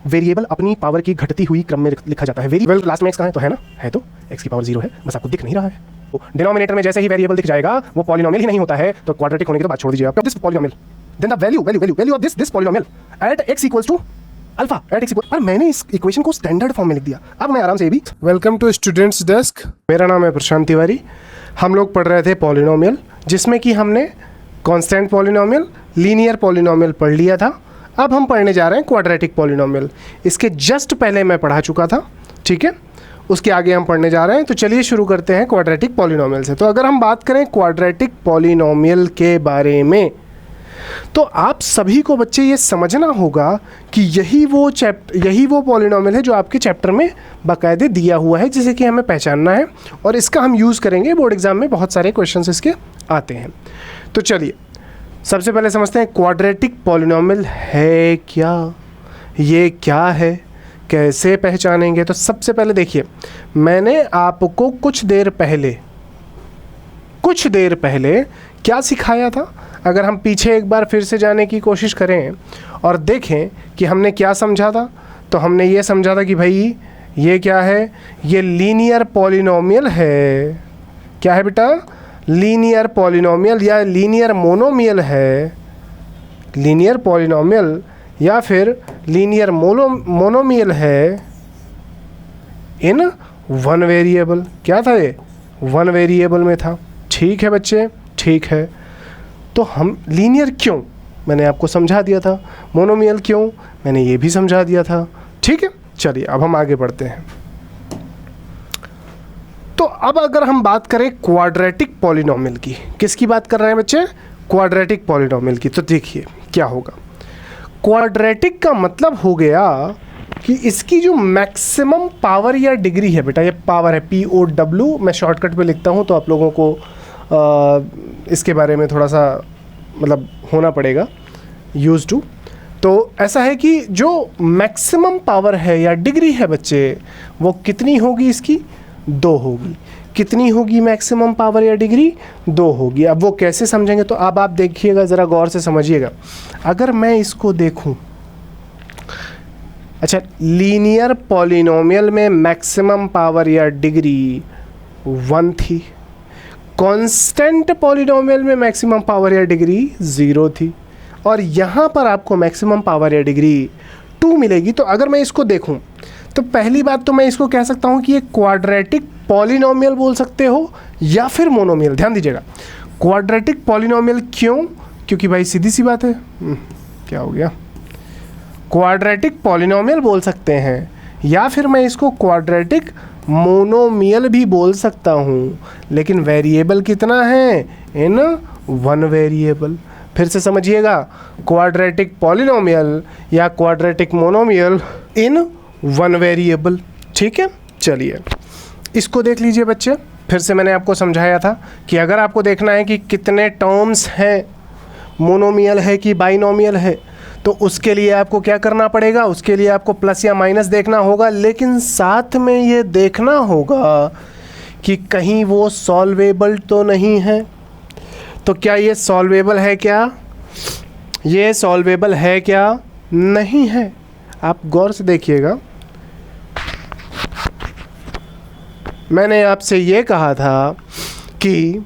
Variable अपनी power की घटती हुई क्रम में लिखा जाता है। वेरिएबल क्लास में x का है तो है ना, है तो x की पावर 0 है, बस आपको दिख नहीं रहा है। तो डिनोमिनेटर में जैसे ही वेरिएबल दिख जाएगा वो पॉलिनोमियल ही नहीं होता है, तो क्वाड्रेटिक होने की तो बात छोड़ दीजिए आप। This polynomial then the value of this polynomial at x equals to alpha at x equal, और मैंने इस इक्वेशन को स्टैंडर्ड फॉर्म में लिख दिया। अब मैं आराम से भी वेलकम टू स्टूडेंट्स डेस्क, मेरा नाम है प्रशांत तिवारी। हम लोग पढ़ रहे थे पॉलिनोमियल, जिसमें कि हमने कांस्टेंट पॉलिनोमियल, लीनियर पॉलिनोमियल पढ़ लिया था। अब हम पढ़ने जा रहे हैं क्वाड्रेटिक पॉलिनोमियल। इसके जस्ट पहले मैं पढ़ा चुका था, ठीक है, उसके आगे हम पढ़ने जा रहे हैं। तो चलिए शुरू करते हैं क्वाड्रेटिक पॉलिनोमियल से। तो अगर हम बात करें क्वाड्रेटिक पॉलिनोमियल के बारे में, तो आप सभी को बच्चे ये समझना होगा कि यही वो पॉलिनोमियल है जो आपके चैप्टर में बाकायदे दिया हुआ है, जिसे कि हमें पहचानना है, और इसका हम यूज़ करेंगे बोर्ड एग्जाम में। बहुत सारे क्वेश्चंस इसके आते हैं। तो चलिए सबसे पहले समझते हैं क्वाड्रेटिक पॉलिनोमियल है क्या, ये क्या है, कैसे पहचानेंगे। तो सबसे पहले देखिए, मैंने आपको कुछ देर पहले क्या सिखाया था। अगर हम पीछे एक बार फिर से जाने की कोशिश करें और देखें कि हमने क्या समझा था, तो हमने ये समझा था कि भाई ये क्या है, ये लीनियर पॉलिनोमियल है। क्या है बेटा? लीनियर पॉलिनोमियल या लीनियर मोनोमियल है। लीनियर पॉलिनोमियल या फिर लीनियर मोनोमियल है इन वन वेरिएबल। क्या था ये? वन वेरिएबल में था। ठीक है बच्चे, ठीक है। तो हम लीनियर क्यों, मैंने आपको समझा दिया था। मोनोमियल क्यों, मैंने ये भी समझा दिया था। ठीक है, चलिए अब हम आगे बढ़ते हैं। तो अब अगर हम बात करें क्वाड्रेटिक पॉलिनोमियल की, किसकी बात कर रहे हैं बच्चे? क्वाड्रेटिक पॉलिनोमियल की। तो देखिए क्या होगा। क्वाड्रेटिक का मतलब हो गया कि इसकी जो मैक्सिमम पावर या डिग्री है बेटा, ये पावर है POW, मैं शॉर्टकट पे लिखता हूँ तो आप लोगों को इसके बारे में थोड़ा सा मतलब होना पड़ेगा यूज टू। तो ऐसा है कि जो मैक्सिमम पावर है या डिग्री है बच्चे, वो कितनी होगी? इसकी 2 होगी। कितनी होगी मैक्सिमम पावर या डिग्री? 2 होगी। अब वो कैसे समझेंगे, तो अब आप देखिएगा, ज़रा गौर से समझिएगा। अगर मैं इसको देखूं, अच्छा, लीनियर पॉलिनोमियल में मैक्सिमम पावर या डिग्री 1 थी। कांस्टेंट पॉलिनोमियल में मैक्सिमम पावर या डिग्री 0 थी, और यहाँ पर आपको मैक्सिमम पावर या डिग्री 2 मिलेगी। तो अगर मैं इसको देखूं, तो पहली बात तो मैं इसको कह सकता हूँ कि ये क्वाड्रेटिक पॉलिनोमियल बोल सकते हो या फिर मोनोमियल। ध्यान दीजिएगा, क्वाड्रेटिक पॉलिनोमियल क्यों? क्योंकि भाई सीधी सी बात है, क्या हो गया, क्वाड्रेटिक पॉलिनोमियल बोल सकते हैं, या फिर मैं इसको क्वाड्रेटिक मोनोमियल भी बोल सकता हूँ। लेकिन वेरिएबल कितना है? In one variable. फिर से समझिएगा, क्वाड्रेटिक पॉलिनोमियल या quadratic monomial in one variable. ठीक है, चलिए इसको देख लीजिए बच्चे। फिर से मैंने आपको समझाया था कि अगर आपको देखना है कि कितने टर्म्स हैं, मोनोमियल है कि बाइनोमियल है, तो उसके लिए आपको क्या करना पड़ेगा? उसके लिए आपको प्लस या माइनस देखना होगा, लेकिन साथ में ये देखना होगा कि कहीं वो सॉल्वेबल तो नहीं है। तो क्या ये सॉल्वेबल है क्या? ये सॉल्वेबल है क्या? नहीं है। आप गौर से देखिएगा, मैंने आपसे ये कहा था कि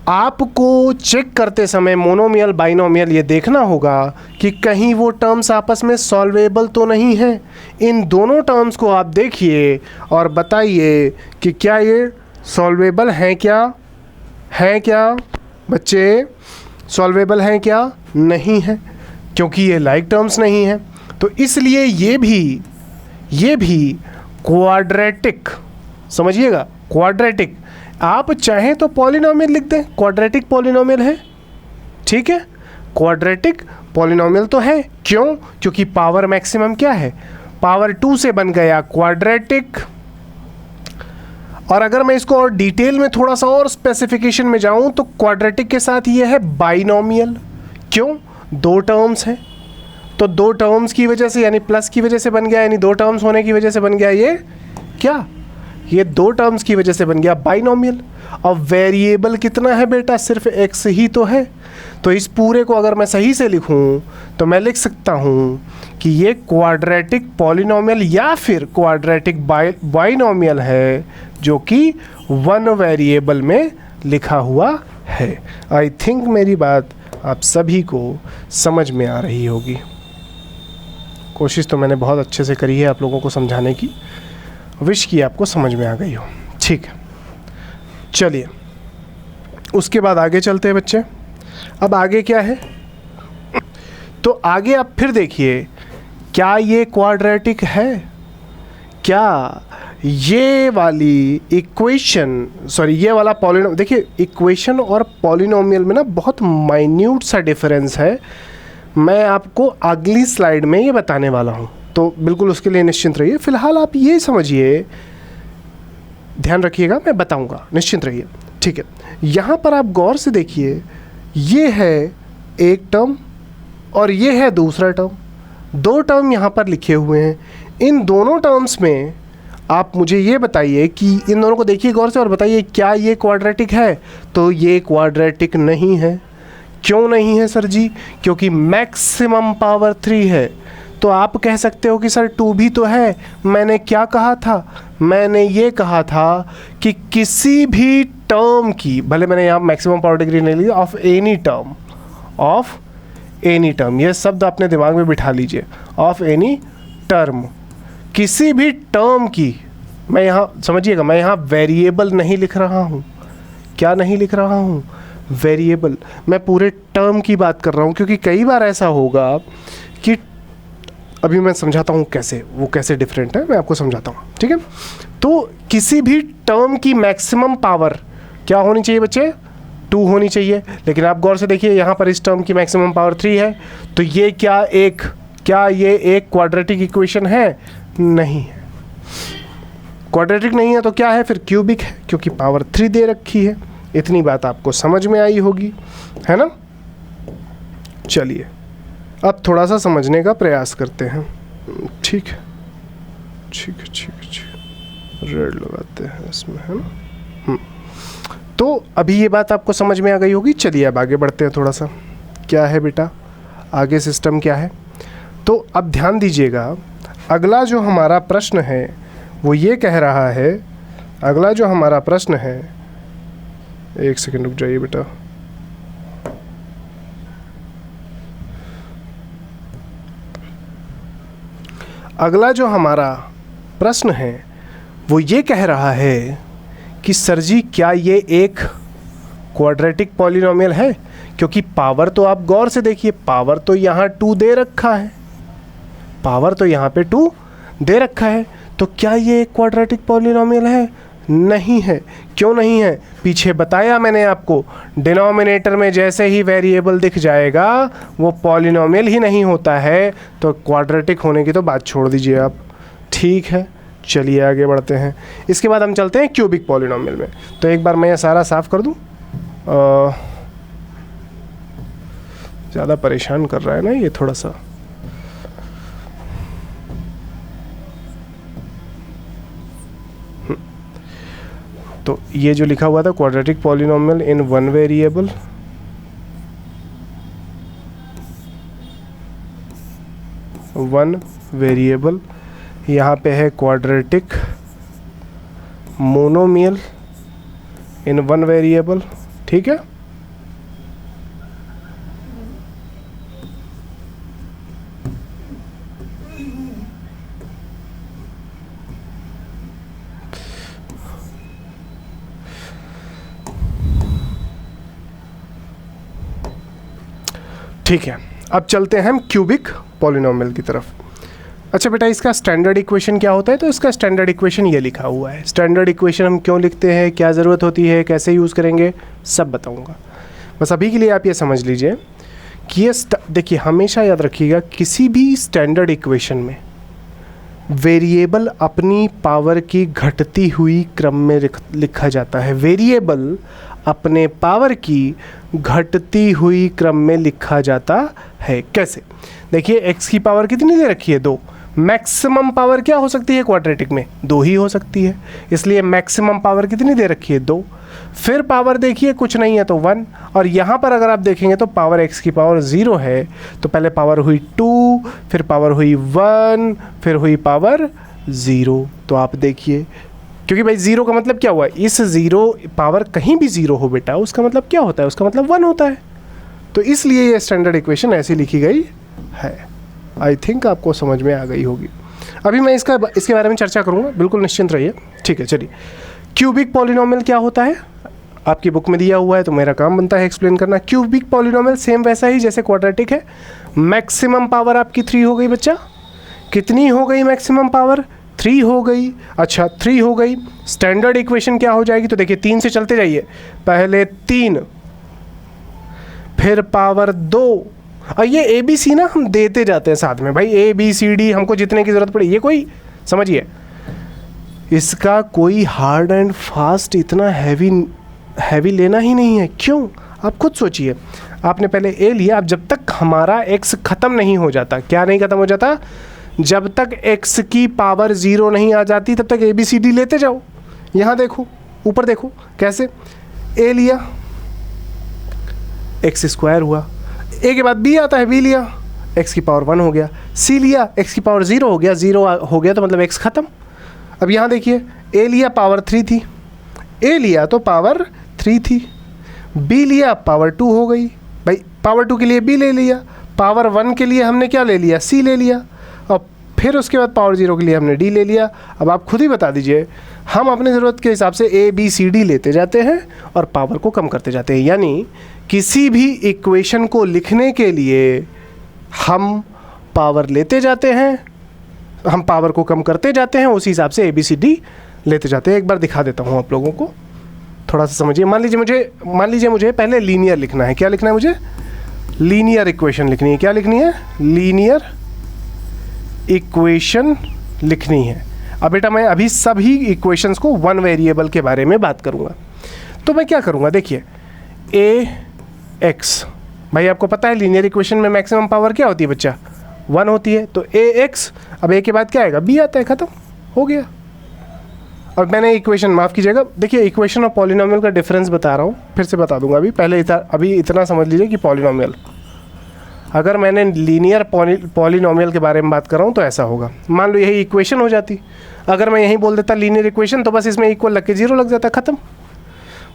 आपको चेक करते समय मोनोमियल बाइनोमियल ये देखना होगा कि कहीं वो टर्म्स आपस में सॉल्वेबल तो नहीं है। इन दोनों टर्म्स को आप देखिए और बताइए कि क्या ये सॉल्वेबल हैं क्या? हैं क्या बच्चे? सॉल्वेबल हैं क्या? नहीं है, क्योंकि ये लाइक टर्म्स नहीं है। तो इसलिए ये भी क्वाड्रेटिक, समझिएगा, क्वाड्रेटिक। आप चाहें तो पॉलिनोमियल लिख दें, क्वाड्रेटिक पॉलिनोमियल है। ठीक है, क्वाड्रेटिक पॉलिनोमियल तो है। क्यों? क्योंकि पावर मैक्सिमम क्या है? पावर 2 से बन गया क्वाड्रेटिक। और अगर मैं इसको और डिटेल में थोड़ा सा और स्पेसिफिकेशन में जाऊं, तो क्वाड्रेटिक के साथ ये है बाइनोमियल। क्यों? 2 टर्म्स हैं, तो 2 टर्म्स की वजह से, यानी प्लस की वजह से बन गया, यानी 2 टर्म्स होने की वजह से बन गया ये क्या? ये दो टर्म्स की वजह से बन गया बाइनोमियल। अब वेरिएबल कितना है बेटा, सिर्फ x ही तो है। तो इस पूरे को अगर मैं सही से लिखूं तो मैं लिख सकता हूं कि ये क्वाड्रेटिक पॉलिनोमियल या फिर क्वाड्रेटिक बाइनोमियल है जो कि वन वेरिएबल में लिखा हुआ है। आई थिंक मेरी बात आप सभी को समझ में आ रही होगी। कोशिश तो मैंने बहुत अच्छे से करी है आप लोगों को समझाने की, विश की आपको समझ में आ गई हो। ठीक है, चलिए उसके बाद आगे चलते हैं बच्चे। अब आगे क्या है, तो आगे आप फिर देखिए, क्या ये क्वाड्रेटिक है? क्या ये वाली इक्वेशन, सॉरी ये वाला पॉलिनोमियल, देखिए इक्वेशन और पॉलिनोमियल में ना बहुत माइन्यूट सा डिफरेंस है। मैं आपको अगली स्लाइड में ये बताने वाला हूँ, तो बिल्कुल उसके लिए निश्चिंत रहिए। फिलहाल आप ये समझिए, ध्यान रखिएगा, मैं बताऊँगा, निश्चिंत रहिए। ठीक है, यहाँ पर आप गौर से देखिए, ये है एक टर्म और ये है दूसरा टर्म, दो टर्म यहाँ पर लिखे हुए हैं। इन दोनों टर्म्स में आप मुझे ये बताइए कि इन दोनों को देखिए गौर से और बताइए क्या ये क्वाड्रेटिक है? तो ये क्वाड्रेटिक नहीं है। क्यों नहीं है सर जी? क्योंकि मैक्सिमम पावर 3 है। तो आप कह सकते हो कि सर 2 भी तो है। मैंने क्या कहा था? मैंने ये कहा था कि किसी भी टर्म की, भले मैंने यहाँ मैक्सिमम पावर डिग्री नहीं ली, of any term, of any term, ये शब्द अपने दिमाग में बिठा लीजिए, ऑफ एनी टर्म, किसी भी टर्म की, मैं यहाँ समझिएगा, मैं यहाँ वेरिएबल नहीं लिख रहा हूँ। क्या नहीं लिख रहा हूँ? वेरिएबल। मैं पूरे टर्म की बात कर रहा हूँ, क्योंकि कई बार ऐसा होगा कि, अभी मैं समझाता हूँ कैसे, वो कैसे डिफरेंट है, मैं आपको समझाता हूँ। ठीक है, तो किसी भी टर्म की मैक्सिमम पावर क्या होनी चाहिए बच्चे? 2 होनी चाहिए। लेकिन आप गौर से देखिए, यहाँ पर इस टर्म की मैक्सिमम पावर 3 है। तो ये क्या ये एक क्वाड्रेटिक इक्वेशन है? नहीं है। क्वाड्रेटिक नहीं है तो क्या है फिर? क्यूबिक है, क्योंकि पावर 3 दे रखी है। इतनी बात आपको समझ में आई होगी, है ना? चलिए अब थोड़ा सा समझने का प्रयास करते हैं। ठीक है, ठीक है, ठीक है, ठीक है, रेड लगाते हैं इसमें, है ना? तो अभी ये बात आपको समझ में आ गई होगी। चलिए अब आगे बढ़ते हैं थोड़ा सा। क्या है बेटा आगे सिस्टम क्या है? तो अब ध्यान दीजिएगा, अगला जो हमारा प्रश्न है वो ये कह रहा है, अगला जो हमारा प्रश्न है, एक सेकंड रुक जाइए बेटा, अगला जो हमारा प्रश्न है वो ये कह रहा है कि सर जी क्या ये एक क्वाड्रेटिक पॉलिनोमियल है? क्योंकि पावर तो आप गौर से देखिए, पावर तो यहाँ 2 दे रखा है, पावर तो यहाँ पे 2 दे रखा है। तो क्या ये एक क्वाड्रेटिक पॉलिनोमियल है? नहीं है। क्यों नहीं है? पीछे बताया मैंने आपको, डिनोमिनेटर में जैसे ही वेरिएबल दिख जाएगा वो पॉलिनोमियल ही नहीं होता है। तो क्वाड्रेटिक होने की तो बात छोड़ दीजिए आप। ठीक है, चलिए आगे बढ़ते हैं। इसके बाद हम चलते हैं क्यूबिक पॉलिनोमियल में। तो एक बार मैं ये सारा साफ कर दूं, ज़्यादा परेशान कर रहा है ना ये थोड़ा सा। तो ये जो लिखा हुआ था quadratic polynomial in one variable, यहाँ पे है quadratic monomial in one variable. ठीक है, ठीक है। अब चलते हैं हम क्यूबिक पॉलिनोमियल की तरफ। अच्छा बेटा, इसका स्टैंडर्ड इक्वेशन क्या होता है? तो इसका स्टैंडर्ड इक्वेशन ये लिखा हुआ है। स्टैंडर्ड इक्वेशन हम क्यों लिखते हैं, क्या ज़रूरत होती है, कैसे यूज़ करेंगे, सब बताऊंगा। बस अभी के लिए आप ये समझ लीजिए कि ये देखिए, हमेशा याद रखिएगा, किसी भी स्टैंडर्ड इक्वेशन में वेरिएबल अपनी पावर की घटती हुई क्रम में लिखा जाता है। वेरिएबल अपने पावर की घटती हुई क्रम में लिखा जाता है। कैसे? देखिए x की पावर कितनी दे रखी है? 2, मैक्सिमम पावर क्या हो सकती है क्वाड्रेटिक में? 2 ही हो सकती है, इसलिए मैक्सिमम पावर कितनी दे रखी है? 2। फिर पावर देखिए कुछ नहीं है तो 1, और यहाँ पर अगर आप देखेंगे तो पावर x की पावर 0 है, तो पहले पावर हुई 2, फिर पावर हुई 1, फिर हुई पावर 0। तो आप देखिए, क्योंकि भाई 0 का मतलब क्या हुआ, इस 0 पावर कहीं भी 0 हो बेटा, उसका मतलब क्या होता है? उसका मतलब 1 होता है। तो इसलिए ये स्टैंडर्ड इक्वेशन ऐसी लिखी गई है। आई थिंक आपको समझ में आ गई होगी। अभी मैं इसके बारे में चर्चा करूँगा, बिल्कुल निश्चिंत रहिए। ठीक है, चलिए। क्यूबिक पॉलिनोमियल क्या होता है? आपकी बुक में दिया हुआ है, तो मेरा काम बनता है एक्सप्लेन करना। क्यूबिक पॉलिनोमियल सेम वैसा ही जैसे क्वाड्रेटिक है। मैक्सिमम पावर आपकी 3 हो गई बच्चा। कितनी हो गई मैक्सिमम पावर? 3 हो गई। अच्छा, 3 हो गई। स्टैंडर्ड इक्वेशन क्या हो जाएगी? तो देखिए 3 से चलते जाइए, पहले 3, फिर पावर 2, और ये ए बी सी ना हम देते जाते हैं साथ में भाई, ए बी सी डी हमको जितने की ज़रूरत पड़े, ये कोई समझिए इसका कोई हार्ड एंड फास्ट इतना हैवी लेना ही नहीं है। क्यों? आप खुद सोचिए, आपने पहले ए लिया, अब जब तक हमारा एक्स ख़त्म नहीं हो जाता, क्या नहीं ख़त्म हो जाता? जब तक एक्स की पावर 0 नहीं आ जाती तब तक ए बी सी डी लेते जाओ। यहाँ देखो, ऊपर देखो कैसे, ए लिया एक्स स्क्वायर हुआ, ए के बाद बी आता है, बी लिया एक्स की पावर 1 हो गया, सी लिया एक्स की पावर 0 हो गया, 0 हो गया तो मतलब एक्स ख़त्म। अब यहाँ देखिए, ए लिया पावर 3 थी, ए लिया तो पावर 3 थी, बी लिया पावर 2 हो गई, भाई पावर 2 के लिए बी ले लिया, पावर 1 के लिए हमने क्या ले लिया? सी ले लिया, और फिर उसके बाद पावर 0 के लिए हमने डी ले लिया। अब आप खुद ही बता दीजिए, हम अपनी ज़रूरत के हिसाब से ए बी सी डी लेते जाते हैं और पावर को कम करते जाते हैं। यानी किसी भी इक्वेशन को लिखने के लिए हम पावर लेते जाते हैं, हम पावर को कम करते जाते हैं, उसी हिसाब से ए बी सी डी लेते जाते हैं। एक बार दिखा देता हूँ आप लोगों को, थोड़ा सा समझिए। मान लीजिए मुझे पहले लीनियर लिखना है। क्या लिखना है मुझे? लीनियर इक्वेशन लिखनी है। क्या लिखनी है? लीनियर इक्वेशन लिखनी है। अब बेटा मैं अभी सभी इक्वेशंस को 1 वेरिएबल के बारे में बात करूँगा। तो मैं क्या करूँगा, देखिए ए एक्स, भाई आपको पता है लीनियर इक्वेशन में मैक्सिमम पावर क्या होती है बच्चा? 1 होती है। तो ए एक्स, अब ए के बाद क्या आएगा? बी आता है, ख़त्म हो गया। अब मैंने इक्वेशन, माफ़ कीजिएगा, देखिए इक्वेशन और पॉलिनोमियल का डिफरेंस बता रहा हूँ, फिर से बता दूंगा। अभी इतना समझ लीजिए कि पॉलिनोमियल, अगर मैंने लीनियर पॉलिनोमियल के बारे में बात कर रहा हूँ तो ऐसा होगा। मान लो यही इक्वेशन हो जाती, अगर मैं यहीं बोल देता लीनियर इक्वेशन, तो बस इसमें इक्वल लग के 0 लग जाता, ख़त्म।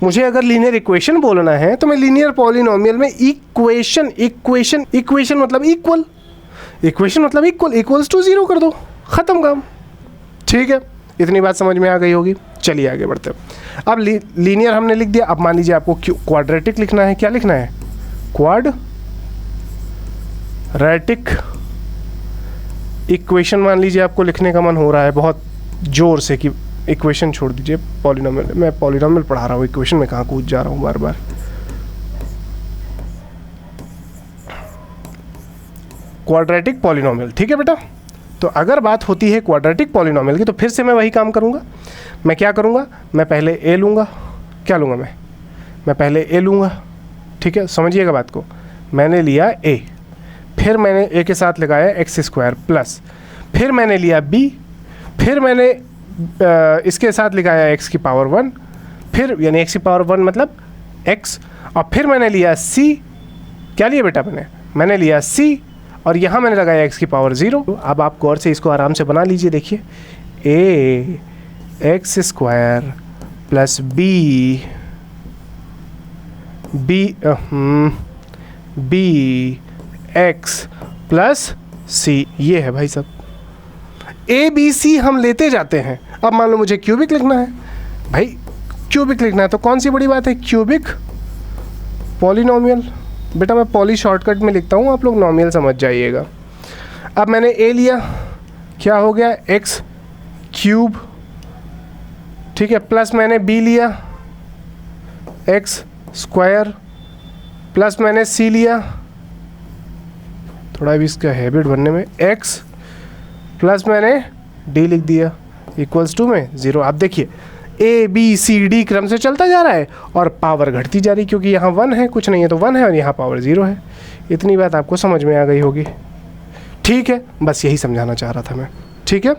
मुझे अगर लीनियर इक्वेशन बोलना है तो मैं लीनियर पॉलिनोमियल में इक्वेशन मतलब इक्वल, इक्वेशन मतलब इक्वल, इक्वल्स टू 0 कर दो, ख़त्म काम। ठीक है, इतनी बात समझ में आ गई होगी। चलिए आगे बढ़ते हैं। अब लीनियर हमने लिख दिया। अब मान लीजिए आपको क्वाड्रेटिक लिखना है। क्या लिखना है? क्वाड्रेटिक इक्वेशन मान लीजिए आपको लिखने का मन हो रहा है बहुत ज़ोर से कि इक्वेशन छोड़ दीजिए, पॉलिनोमियल। मैं पॉलिनोमियल पढ़ा रहा हूँ, इक्वेशन में कहाँ कूद जा रहा हूँ बार बार। क्वाड्रेटिक पॉलिनोमियल, ठीक है बेटा। तो अगर बात होती है क्वाड्रेटिक पॉलिनोमियल की, तो फिर से मैं वही काम करूँगा। मैं क्या करूँगा? मैं पहले ए लूँगा। क्या लूँगा मैं पहले ए लूँगा, ठीक है, समझिएगा बात को। मैंने लिया ए, फिर मैंने ए के साथ लगाया एक्स स्क्वायर प्लस, फिर मैंने लिया बी, फिर मैंने इसके साथ लगाया एक्स की पावर 1, फिर यानी एक्स की पावर 1 मतलब एक्स, और फिर मैंने लिया सी। क्या लिया बेटा? मैंने लिया सी, और यहाँ मैंने लगाया एक्स की पावर 0। अब आप गौर से इसको आराम से बना लीजिए। देखिए A X square plus B X plus C, ये है भाई सब। ए बी सी हम लेते जाते हैं। अब मान लो मुझे क्यूबिक लिखना है, भाई क्यूबिक लिखना है तो कौन सी बड़ी बात है? Cubic polynomial. बेटा मैं पॉली शॉर्टकट में लिखता हूँ, आप लोग नॉमियल समझ जाइएगा। अब मैंने ए लिया, क्या हो गया? एक्स क्यूब, ठीक है, प्लस मैंने बी लिया एक्स स्क्वायर, प्लस मैंने सी लिया, थोड़ा भी इसका हैबिट बनने में, एक्स, प्लस मैंने डी लिख दिया, इक्वल्स टू में 0। आप देखिए ए बी सी डी क्रम से चलता जा रहा है और पावर घटती जा रही, क्योंकि यहाँ 1 है, कुछ नहीं है तो 1 है, और यहाँ पावर 0 है। इतनी बात आपको समझ में आ गई होगी। ठीक है, बस यही समझाना चाह रहा था मैं। ठीक है,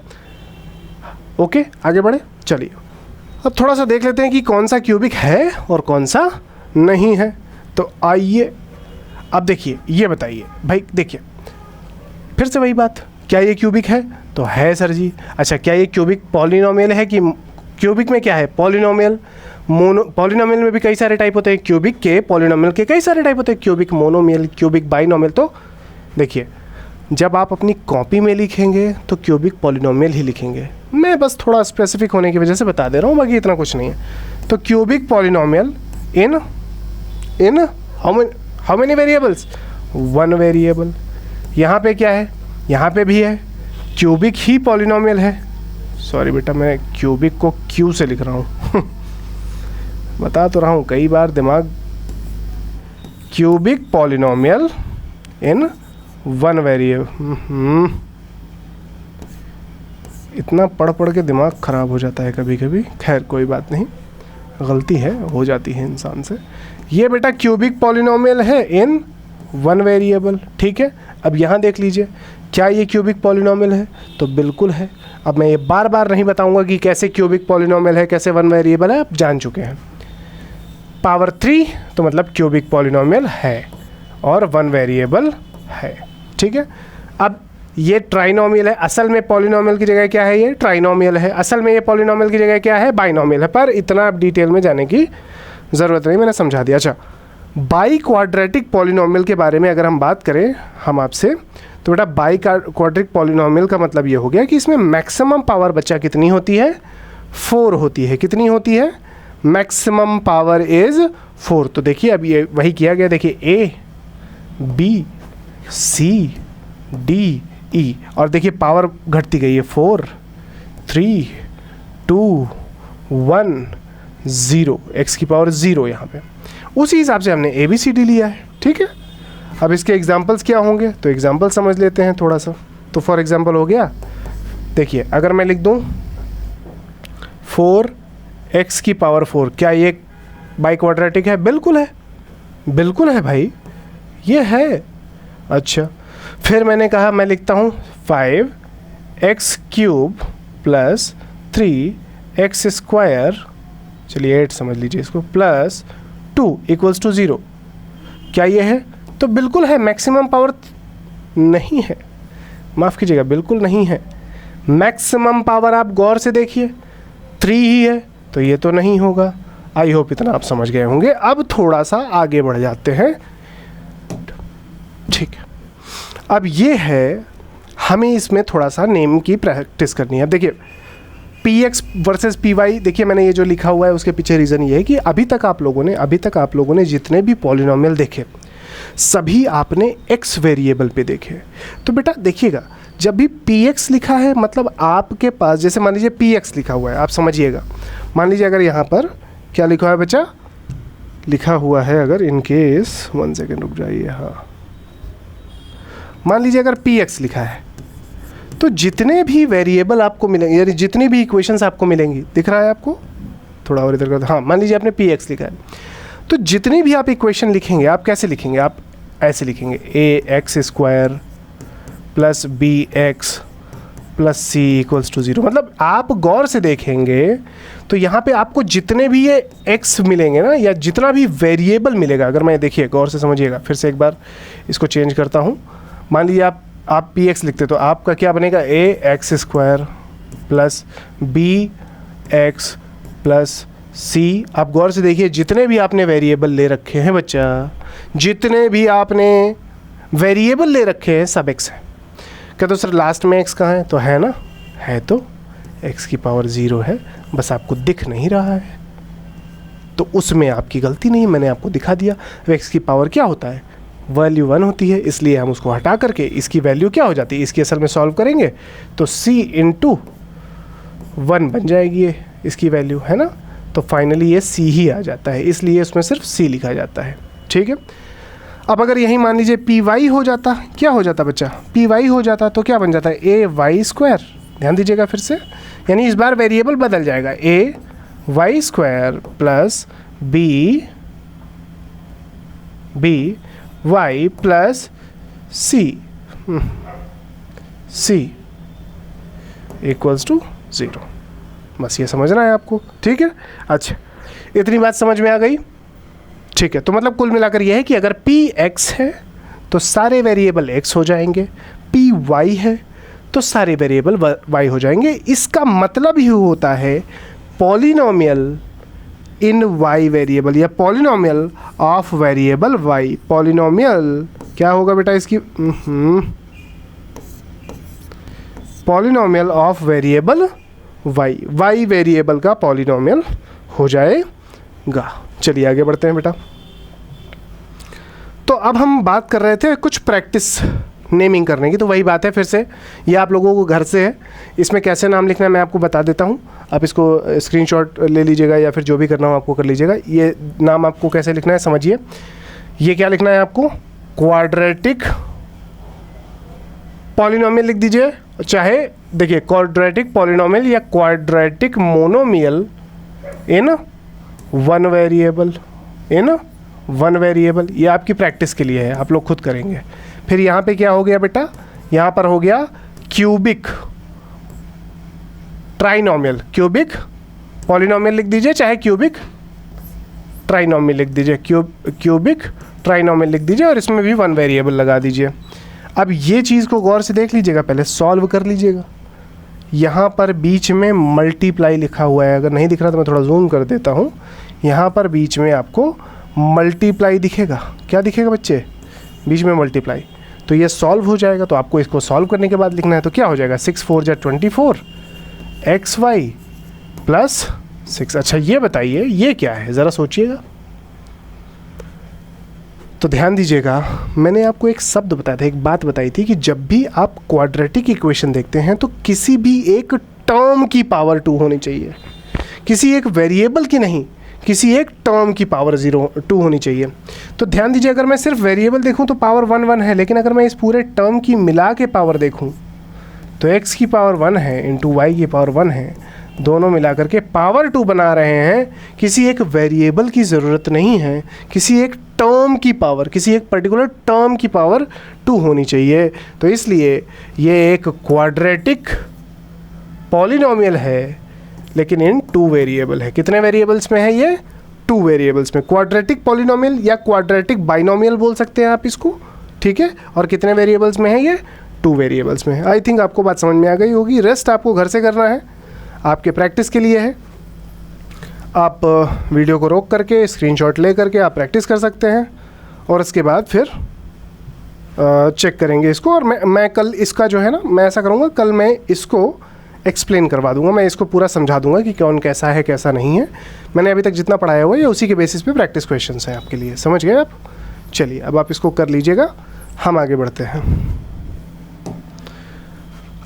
ओके, आगे बढ़े। चलिए अब थोड़ा सा देख लेते हैं कि कौन सा क्यूबिक है और कौन सा नहीं है। तो आइए अब देखिए, ये बताइए भाई, देखिए फिर से वही बात, क्या ये क्यूबिक है? तो है सर जी। अच्छा, क्या ये क्यूबिक पॉलिनोमियल है कि क्यूबिक में क्या है? पॉलिनोमियल। पॉलिनोमियल में भी कई सारे टाइप होते हैं, क्यूबिक के, पॉलिनोमियल के कई सारे टाइप होते हैं, क्यूबिक मोनोमियल, क्यूबिक बाइनोमियल। तो देखिए, जब आप अपनी कॉपी में लिखेंगे तो क्यूबिक पॉलिनोमियल ही लिखेंगे। मैं बस थोड़ा स्पेसिफिक होने की वजह से बता दे रहा हूँ, बाकी इतना कुछ नहीं है। तो cubic polynomial in how many variables? 1 variable. यहाँ पे क्या है? यहाँ पे भी है, क्यूबिक ही पॉलिनोमियल है। सॉरी बेटा, मैं क्यूबिक को क्यू से लिख रहा हूँ बता तो रहा हूँ कई बार, दिमाग। क्यूबिक पॉलिनोमियल इन 1 वेरिएबल। इतना पढ़ पढ़ के दिमाग ख़राब हो जाता है कभी कभी। खैर कोई बात नहीं, गलती है, हो जाती है इंसान से। ये बेटा क्यूबिक पॉलिनोमियल है इन 1 वेरिएबल। ठीक है, अब यहाँ देख लीजिए, क्या ये क्यूबिक पॉलिनोमियल है? तो बिल्कुल है। अब मैं ये बार बार नहीं बताऊंगा कि कैसे क्यूबिक पॉलिनोमियल है, कैसे 1 वेरिएबल है, आप जान चुके हैं। पावर 3 तो मतलब क्यूबिक पॉलिनोमियल है और 1 वेरिएबल है। ठीक है, अब ये ट्राइनोमियल है। असल में पॉलिनोमियल की जगह क्या है? ये ट्राइनोमियल है। असल में ये पॉलिनोमियल की जगह क्या है? बाइनोमियल है। पर इतना आप डिटेल में जाने की ज़रूरत नहीं, मैंने समझा दिया। अच्छा, बाई क्वाड्रेटिक पॉलिनोमियल के बारे में अगर हम बात करें हम आपसे, तो बेटा बाई क्वाड्रेटिक पॉलिनोमियल का मतलब ये हो गया कि इसमें मैक्सिमम पावर बच्चा कितनी होती है? 4 होती है। कितनी होती है? Maximum power is 4। तो देखिए अब ये वही किया गया, देखिए A B C D E, और देखिए पावर घटती गई है, 4 3 2 1 0, x की पावर 0 यहाँ पे। उसी हिसाब से हमने ABCD लिया है। ठीक है, अब इसके एग्जाम्पल्स क्या होंगे? तो एग्जाम्पल समझ लेते हैं थोड़ा सा। तो फॉर एग्जाम्पल हो गया, देखिए अगर मैं लिख दूँ 4x की पावर 4, क्या ये बाई क्वाड्रेटिक है? बिल्कुल है, बिल्कुल है भाई, ये है। अच्छा, फिर मैंने कहा, मैं लिखता हूँ 5x cube plus 3x square, चलिए 8 समझ लीजिए इसको, प्लस 2 इक्वल्स टू 0। क्या ये है? तो बिल्कुल है। मैक्सिमम पावर नहीं है, माफ़ कीजिएगा, बिल्कुल नहीं है। मैक्सिमम पावर आप गौर से देखिए 3 ही है, तो ये तो नहीं होगा। आई होप इतना आप समझ गए होंगे। अब थोड़ा सा आगे बढ़ जाते हैं। ठीक है, अब ये है, हमें इसमें थोड़ा सा नेम की प्रैक्टिस करनी है। देखिए px वर्सेस py, देखिए मैंने ये जो लिखा हुआ है उसके पीछे रीज़न ये है कि अभी तक आप लोगों ने जितने भी पॉलिनोमियल देखे सभी आपने x वेरिएबल पे देखे। तो बेटा देखिएगा, जब भी px लिखा है मतलब आपके पास, जैसे मान लीजिए px लिखा हुआ है, आप समझिएगा, मान लीजिए अगर यहाँ पर क्या लिखा हुआ है बच्चा? लिखा हुआ है, अगर इन केस 1 सेकेंड रुक जाइए, हाँ, मान लीजिए अगर px लिखा है तो जितने भी वेरिएबल आपको मिलेंगे, यानी जितनी भी इक्वेशंस आपको मिलेंगी, दिख रहा है आपको? थोड़ा और इधर कर, हाँ, मान लीजिए आपने px लिखा है, तो जितनी भी आप इक्वेशन लिखेंगे आप कैसे लिखेंगे? आप ऐसे लिखेंगे, ax square plus bx plus c equals to 0। मतलब आप गौर से देखेंगे तो यहाँ पे आपको जितने भी ये x मिलेंगे ना, या जितना भी वेरिएबल मिलेगा, अगर मैं देखिए गौर से समझिएगा, फिर से एक बार इसको चेंज करता हूँ। मान लीजिए आप px लिखते तो आपका क्या बनेगा? ax square plus bx plus c। आप गौर से देखिए, जितने भी आपने वेरिएबल ले रखे हैं बच्चा, जितने भी आपने वेरिएबल ले रखे हैं सब x है। क्या तो सर लास्ट में x कहाँ है? तो है ना, है तो x की पावर 0 है, बस आपको दिख नहीं रहा है, तो उसमें आपकी गलती नहीं, मैंने आपको दिखा दिया। x की पावर क्या होता है? वैल्यू 1 होती है, इसलिए हम उसको हटा करके इसकी वैल्यू क्या हो जाती है? इसकी असल में सॉल्व करेंगे तो c इंटू 1 बन जाएगी ये इसकी वैल्यू, है ना। तो फाइनली ये c ही आ जाता है, इसलिए उसमें सिर्फ c लिखा जाता है। ठीक है, अब अगर यही मान लीजिए py हो जाता, क्या हो जाता बच्चा? py हो जाता तो क्या बन जाता है? ay square. ध्यान दीजिएगा फिर से, यानी इस बार वेरिएबल बदल जाएगा, ay square plus by plus c। C equals to 0। बस ये समझना है आपको, ठीक है। अच्छा, इतनी बात समझ में आ गई, ठीक है। तो मतलब कुल मिलाकर यह है कि अगर P x है तो सारे वेरिएबल x हो जाएंगे, P y है तो सारे वेरिएबल y हो जाएंगे। इसका मतलब ही होता है पॉलिनोमियल इन y वेरिएबल या polynomial of variable y। Polynomial क्या होगा बेटा इसकी, polynomial of variable y variable का पॉलिनोमियल हो जाएगा। चलिए आगे बढ़ते हैं बेटा। तो अब हम बात कर रहे थे कुछ प्रैक्टिस नेमिंग करने की, तो वही बात है फिर से, ये आप लोगों को घर से है। इसमें कैसे नाम लिखना है मैं आपको बता देता हूँ, आप इसको स्क्रीनशॉट ले लीजिएगा या फिर जो भी करना हो आपको कर लीजिएगा। ये नाम आपको कैसे लिखना है समझिए। ये क्या लिखना है आपको, क्वाड्रेटिक पॉलिनोमियल लिख दीजिए, चाहे देखिए क्वाड्रेटिक पॉलिनोमियल या quadratic monomial in one variable, in one variable. ये आपकी प्रैक्टिस के लिए है, आप लोग खुद करेंगे। फिर यहाँ पे क्या हो गया बेटा, यहाँ पर हो गया क्यूबिक ट्राइनोमियल, क्यूबिक पॉलिनोमियल लिख दीजिए, चाहे क्यूबिक ट्राइनोमियल लिख दीजिए, क्यूबिक ट्राइनोमियल लिख दीजिए और इसमें भी वन वेरिएबल लगा दीजिए। अब ये चीज़ को गौर से देख लीजिएगा, पहले सॉल्व कर लीजिएगा। यहाँ पर बीच में मल्टीप्लाई लिखा हुआ है, अगर नहीं दिख रहा तो मैं थोड़ा जूम कर देता हूँ। यहाँ पर बीच में आपको मल्टीप्लाई दिखेगा, क्या दिखेगा बच्चे, बीच में मल्टीप्लाई। तो ये सॉल्व हो जाएगा, तो आपको इसको सॉल्व करने के बाद लिखना है, तो क्या हो जाएगा 6 4 जा 24 xy प्लस 6। अच्छा ये बताइए ये क्या है, ज़रा सोचिएगा। तो ध्यान दीजिएगा, मैंने आपको एक शब्द बताया था, एक बात बताई थी कि जब भी आप क्वाड्रेटिक इक्वेशन देखते हैं तो किसी भी एक टर्म की पावर 2 होनी चाहिए, किसी एक वेरिएबल की नहीं, किसी एक टर्म की पावर 2 होनी चाहिए। तो ध्यान दीजिए, अगर मैं सिर्फ वेरिएबल देखूं तो पावर 1 1 है, लेकिन अगर मैं इस पूरे टर्म की मिला के पावर देखूं तो x की पावर 1 है इंटू y की पावर 1 है, दोनों मिला करके पावर 2 बना रहे हैं। किसी एक वेरिएबल की ज़रूरत नहीं है, किसी एक टर्म की पावर, किसी एक पर्टिकुलर टर्म की पावर 2 होनी चाहिए। तो इसलिए ये एक क्वाड्रेटिक पॉलिनोमियल है, लेकिन इन 2 वेरिएबल है। कितने वेरिएबल्स में है ये, 2 वेरिएबल्स में। क्वाड्रेटिक पॉलिनोमियल या क्वाड्रेटिक बाइनोमियल बोल सकते हैं आप इसको, ठीक है। और कितने वेरिएबल्स में है ये, 2 वेरिएबल्स में है। आई थिंक आपको बात समझ में आ गई होगी। रेस्ट आपको घर से करना है, आपके प्रैक्टिस के लिए है। आप वीडियो को रोक करके स्क्रीनशॉट ले करके आप प्रैक्टिस कर सकते हैं और उसके बाद फिर चेक करेंगे इसको। और मैं कल इसका जो है ना, मैं ऐसा करूँगा, कल मैं इसको एक्सप्लेन करवा दूंगा, मैं इसको पूरा समझा दूंगा कि कौन कैसा है कैसा नहीं है। मैंने अभी तक जितना पढ़ाया हुआ है उसी के बेसिस पे प्रैक्टिस क्वेश्चंस हैं आपके लिए, समझ गए आप। चलिए अब आप इसको कर लीजिएगा, हम आगे बढ़ते हैं।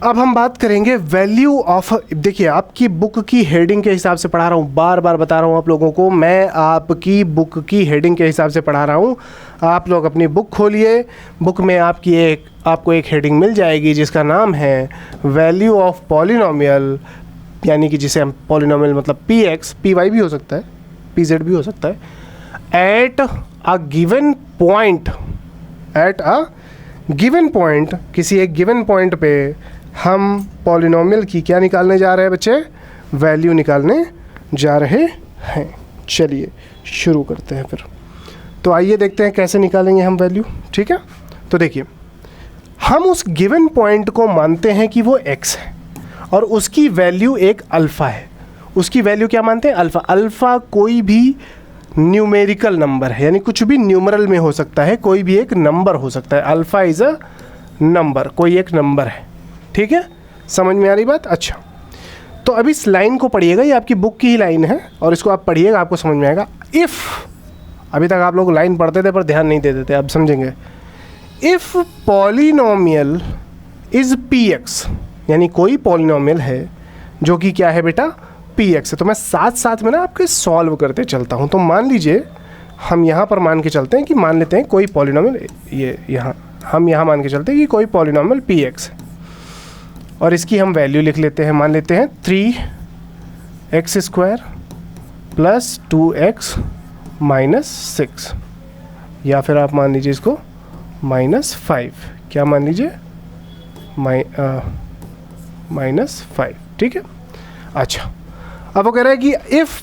अब हम बात करेंगे वैल्यू ऑफ, देखिए आपकी बुक की हेडिंग के हिसाब से पढ़ा रहा हूँ, बार बार बता रहा हूँ आप लोगों को, मैं आपकी बुक की हेडिंग के हिसाब से पढ़ा रहा हूँ। आप लोग अपनी बुक खोलिए, बुक में आपको एक हेडिंग मिल जाएगी जिसका नाम है वैल्यू ऑफ पॉलिनोमियल, यानी कि जिसे हम पॉलिनोमियल मतलब px, py भी हो सकता है, pz भी हो सकता है, at a given point, at a given point, किसी एक गिवन पॉइंट पे हम पॉलिनोमियल की क्या निकालने जा रहे हैं बच्चे, वैल्यू निकालने जा रहे हैं। चलिए शुरू करते हैं फिर। तो आइए देखते हैं कैसे निकालेंगे हम वैल्यू, ठीक है। तो देखिए, हम उस गिवन पॉइंट को मानते हैं कि वो x है और उसकी वैल्यू एक अल्फ़ा है। उसकी वैल्यू क्या मानते हैं, अल्फ़ा। अल्फ़ा कोई भी न्यूमेरिकल नंबर है, यानी कुछ भी न्यूमरल में हो सकता है, कोई भी एक नंबर हो सकता है। अल्फ़ा इज़ अ नंबर, कोई एक नंबर है, ठीक है। समझ में आ रही बात। अच्छा, तो अब इस लाइन को पढ़िएगा, ये आपकी बुक की ही लाइन है और इसको आप पढ़िएगा, आपको समझ में आएगा। इफ़, अभी तक आप लोग लाइन पढ़ते थे पर ध्यान नहीं देते थे, अब समझेंगे। इफ़ पॉलिनोमियल इज़ px, यानी कोई पॉलिनोमियल है जो कि क्या है बेटा, px है। तो मैं साथ साथ में ना आपके सॉल्व करते चलता हूँ। तो मान लीजिए हम यहाँ पर मान के चलते हैं कि मान लेते हैं कोई पॉलिनोमियल, ये यहाँ हम यहाँ मान के चलते हैं कि कोई पॉलिनोमियल px है और इसकी हम वैल्यू लिख लेते हैं, मान लेते हैं 3x² प्लस 2x माइनस 6, या फिर आप मान लीजिए इसको -5, क्या मान लीजिए -5, ठीक है। अच्छा, अब वो कह रहा है कि if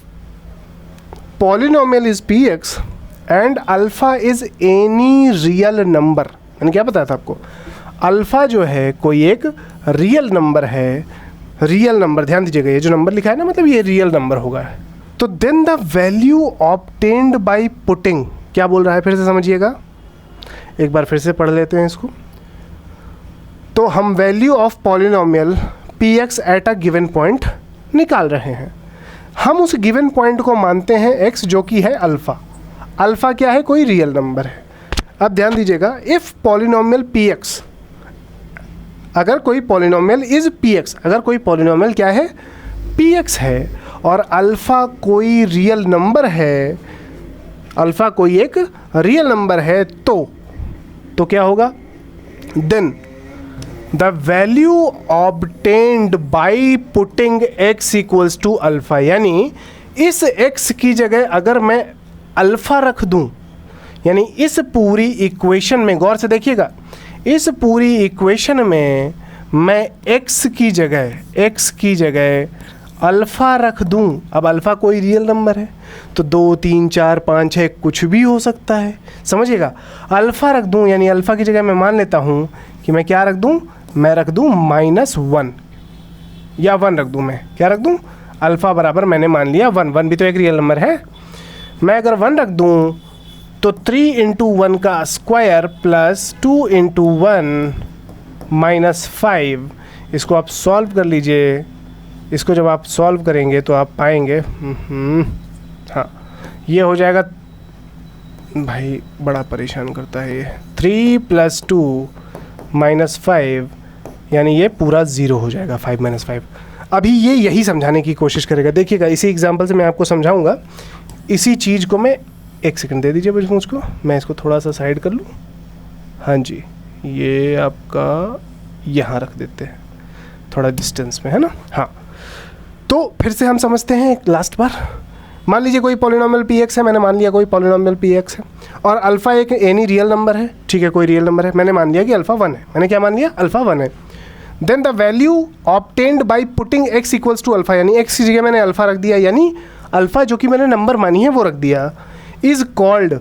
polynomial is P x and alpha is any real number, मैंने क्या बताया था आपको, अल्फ़ा जो है कोई एक रियल नंबर है, रियल नंबर, ध्यान दीजिएगा ये जो नंबर लिखा है ना, मतलब ये रियल नंबर होगा। तो then the value obtained by putting, क्या बोल रहा है फिर से समझिएगा, एक बार फिर से पढ़ लेते हैं इसको। तो हम value of polynomial P X at a given point निकाल रहे हैं। हम उस गिवन पॉइंट को मानते हैं एक्स, जो कि है अल्फ़ा। अल्फ़ा क्या है, कोई रियल नंबर है। अब ध्यान दीजिएगा, इफ़ पॉलिनोमियल पी एक्स, अगर कोई पॉलिनोमियल इज़ पी एक्स, अगर कोई पॉलिनोमियल क्या है, पी एक्स है, और अल्फ़ा कोई रियल नंबर है, अल्फ़ा कोई एक रियल नंबर है, तो क्या होगा, then the value obtained by putting x equals to alpha, यानी इस x की जगह अगर मैं अल्फ़ा रख दूं, यानी इस पूरी इक्वेशन में, गौर से देखिएगा, इस पूरी इक्वेशन में मैं x की जगह अल्फ़ा रख दूं। अब अल्फ़ा कोई रियल नंबर है, तो 2, 3, 4, 5, 6 कुछ भी हो सकता है, समझिएगा। अल्फ़ा रख दूं, यानी अल्फ़ा की जगह मैं मान लेता हूं कि मैं क्या रख दूं, मैं रख दूं -1 या 1 रख दूं, मैं क्या रख दूं, अल्फ़ा बराबर मैंने मान लिया 1 भी तो एक रियल नंबर है। मैं अगर 1 रख दूं तो 3 × 1 का स्क्वायर प्लस 2 × 1 -5, इसको आप सॉल्व कर लीजिए। इसको जब आप सॉल्व करेंगे तो आप पाएंगे, हाँ ये हो जाएगा, भाई बड़ा परेशान करता है ये, 3 + 2 -5, यानी ये पूरा 0 हो जाएगा, 5 - 5। अभी ये यही समझाने की कोशिश करेगा, देखिएगा इसी एग्जांपल से मैं आपको समझाऊंगा। इसी चीज़ को मैं, एक सेकंड दे दीजिए बस मुझको, मैं इसको थोड़ा सा साइड कर लूँ। हाँ जी, ये आपका यहाँ रख देते हैं, थोड़ा डिस्टेंस में, है ना। हाँ, तो फिर से हम समझते हैं एक लास्ट बार। मान लीजिए कोई पॉलिनोमियल पी एक्स है, मैंने मान लिया कोई पॉलिनोमियल पी एक्स है, और अल्फ़ा एक एनी रियल नंबर है, ठीक है, कोई रियल नंबर है, मैंने मान लिया कि अल्फ़ा 1 है, मैंने क्या मान लिया, अल्फ़ा 1 है। Then the value obtained by putting x equals to alpha, यानी x की जगह मैंने अल्फ़ा रख दिया, यानी अल्फ़ा जो कि मैंने नंबर मानी है वो रख दिया, is called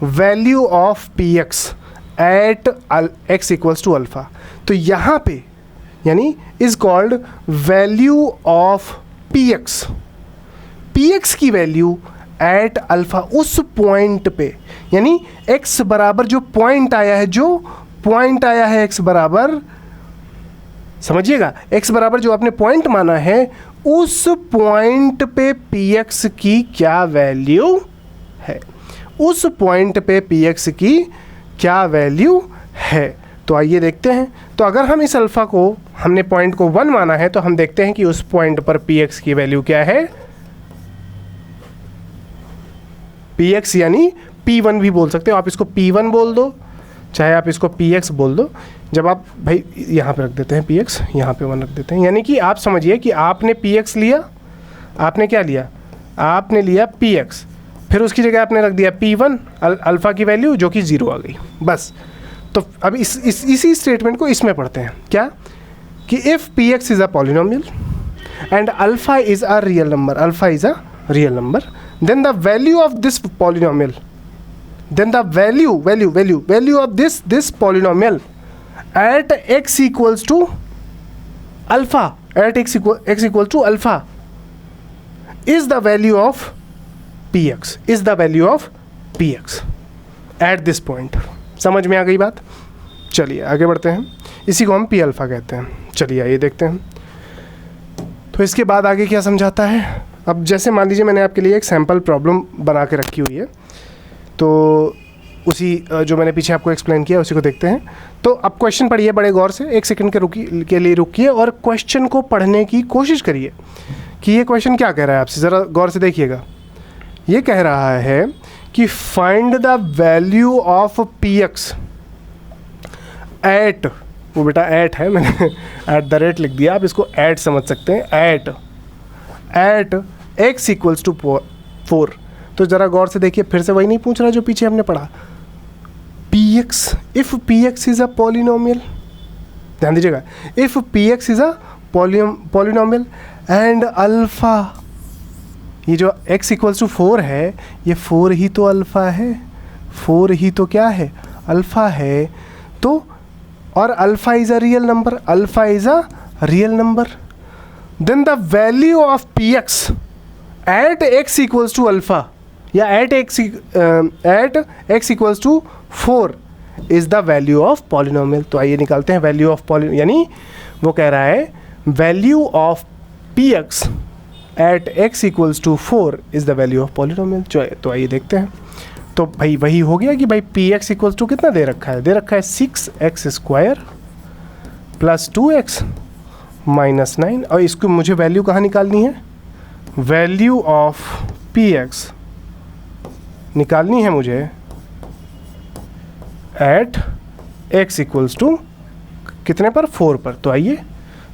value of P X at x equals to alpha. तो यहाँ पे यानी is called value of P X की वैल्यू एट अल्फ़ा, उस पॉइंट पे, यानी x बराबर जो पॉइंट आया है, x बराबर, समझिएगा, x बराबर जो आपने पॉइंट माना है, उस पॉइंट पे px की क्या वैल्यू है, उस पॉइंट पे px की क्या वैल्यू है। तो आइए देखते हैं। तो अगर हम इस अल्फ़ा को, हमने पॉइंट को 1 माना है, तो हम देखते हैं कि उस पॉइंट पर px की वैल्यू क्या है, px यानी p1 भी बोल सकते हो आप, इसको p1 बोल दो, चाहे आप इसको px बोल दो। जब आप, भाई यहाँ पे रख देते हैं px, यहाँ पे 1 रख देते हैं, यानी कि आप समझिए कि आपने px लिया, आपने क्या लिया, आपने लिया px, फिर उसकी जगह आपने रख दिया p1 अल्फ़ा की वैल्यू जो कि 0 आ गई, बस। तो अब इसी स्टेटमेंट को इसमें पढ़ते हैं, क्या कि if px is a polynomial and alpha is a real number, then the value of this polynomial, then the value of this polynomial at x equals to alpha, at x equals to alpha is the value of px at this point। समझ में आ गई बात। चलिए आगे बढ़ते हैं, इसी को हम p अल्फ़ा कहते हैं। चलिए आइए देखते हैं, तो इसके बाद आगे क्या समझाता है। अब जैसे मान लीजिए मैंने आपके लिए एक सैम्पल प्रॉब्लम बना के रखी हुई है, तो उसी जो मैंने पीछे आपको एक्सप्लेन किया उसी को देखते हैं। तो अब क्वेश्चन पढ़िए बड़े गौर से, एक सेकंड के लिए रुकिए और क्वेश्चन को पढ़ने की कोशिश करिए कि ये क्वेश्चन क्या कह रहा है आपसे, ज़रा गौर से देखिएगा। ये कह रहा है कि find the value of P X at, वो बेटा एट है, मैंने @ लिख दिया, आप इसको एट समझ सकते हैं, एट x इक्वल्स टू 4। तो ज़रा गौर से देखिए, फिर से वही नहीं पूछ रहा जो पीछे हमने पढ़ा, px, if px is a polynomial, ध्यान दीजिएगा, if P x is a polynomial and alpha, ये जो x इक्वल्स टू 4 है, ये 4 ही तो अल्फ़ा है, 4 ही तो क्या है, अल्फ़ा है। तो और alpha is a real number, alpha is a real number, then the value of P X at x equals to alpha या at x equals to 4 is the value of polynomial. तो आइए निकालते हैं value of polynomial, यानी वो कह रहा है value of P X at x equals to 4 is the value of polynomial. तो आइए देखते हैं। तो भाई वही हो गया कि भाई पी एक्स इक्वल्स टू कितना दे रखा है, दे रखा है 6x² प्लस 2x माइनस 9, और इसको मुझे वैल्यू कहाँ निकालनी है, वैल्यू ऑफ पी एक्स निकालनी है मुझे एट x इक्वल्स टू कितने पर, 4 पर। तो आइए,